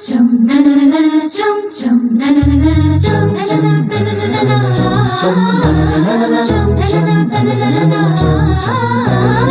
chum na na na na na chum chum na na na na na chum na na na na na na chum na na na na na chum na na na na na chum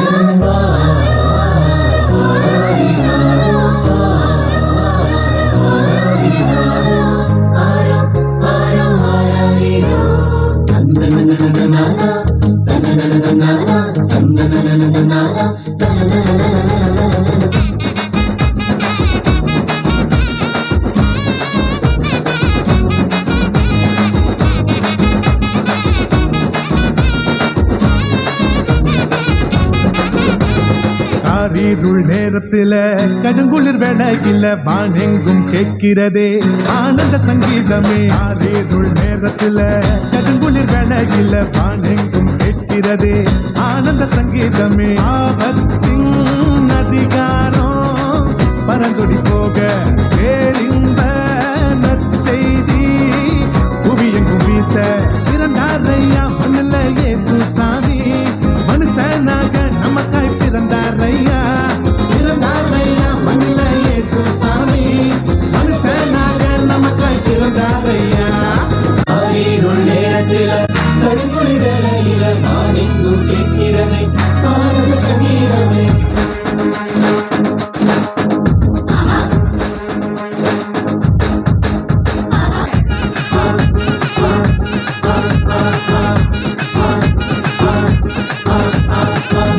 காரிருள் நேரத்தில கடுங்குளிர் வேளையில வானெங்கும் கேட்கிறதே ஆனந்த சங்கீதமே. காரிருள் நேரத்தில கடுங்குளிர் வேளையில வானெங்கும் கேட்கிறதே ஆனந்த சங்கீதமே. ஆபத்தின் அதிகாரம் பரந்தொடி போக பேரின்ப நற்செய்தி புவியெங்கும் வீச பிறந்தாரையா மண்ணில இயேசு சாமி. மனுஷனாக நமக்காய் பிறந்தாரையா மண்ணில இயேசு சாமி. மனுஷனாக நமக்காய் பிறந்தாரையா. ஆரிருள் நேரத்தில கடுங்குளி வேளையில வானெங்கும் கேட்கிறதே ஆனந்த சங்கீதமே.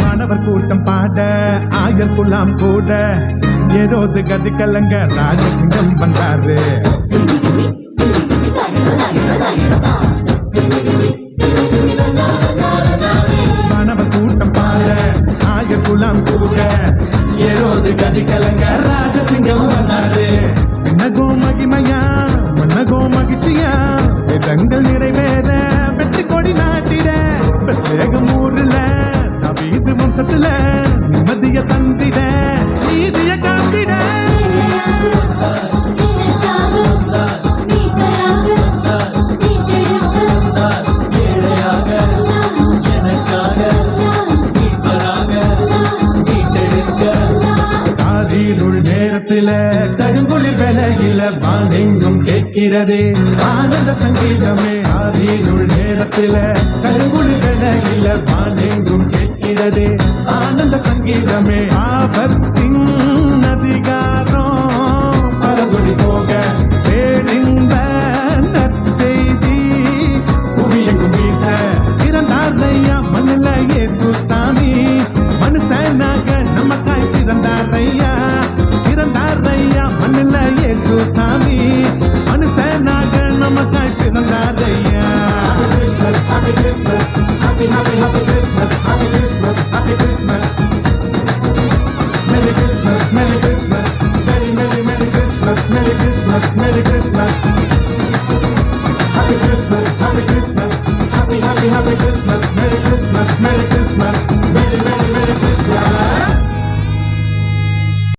மாணவர் கூட்டம் பாட ஆயர் குலாம் கூட ஏரோது கதி கலங்க ராஜசிங்கம் வந்தாரு. மாணவர் கூட்டம் பாட ஆயர் குலாம் கூட ஏரோது கதி கலங்க ராஜசிங்கம் வந்தாரு. என்னகோ மகிமையா மன்னகோ மகிழ்ச்சியா வேதங்கள் நிறைவேற வெற்றி கொடி நாட்டிட பிரத்யேகம் ஊர்ல நவீது வம்சத்துல நிம்மதிய தந்திட நீதிய காத்திட. காரிருள் நேரத்தில கடுங்குளிர் வேளையில வானெங்கும் கேட்கிறதே ஆனந்த சங்கீதமே. காரிருள் நேரத்தில கடுங்குளிர் வேளையில வானெங்கும் கேட்கிறதே ஆனந்த சங்கீதமே. ஆபத்தின் அதிகாரம் பரவொடி போக பேரின்ப நற்செய்தி புவியெங்கும் வீச பிறந்தாரையா மண்ணில இயேசு சாமி. மனுஷனாக நமக்காய் பிறந்தாரையா மண்ணில இயேசு சாமி. மனுஷனாக நமக்காய் பிறந்தாரையா. Happy Christmas, happy happy happy Christmas, happy Christmas, happy Christmas. Merry Christmas, Merry Christmas, Merry Merry Merry Christmas, Merry Christmas, Merry Christmas. Happy Christmas, happy Christmas, happy happy happy Christmas.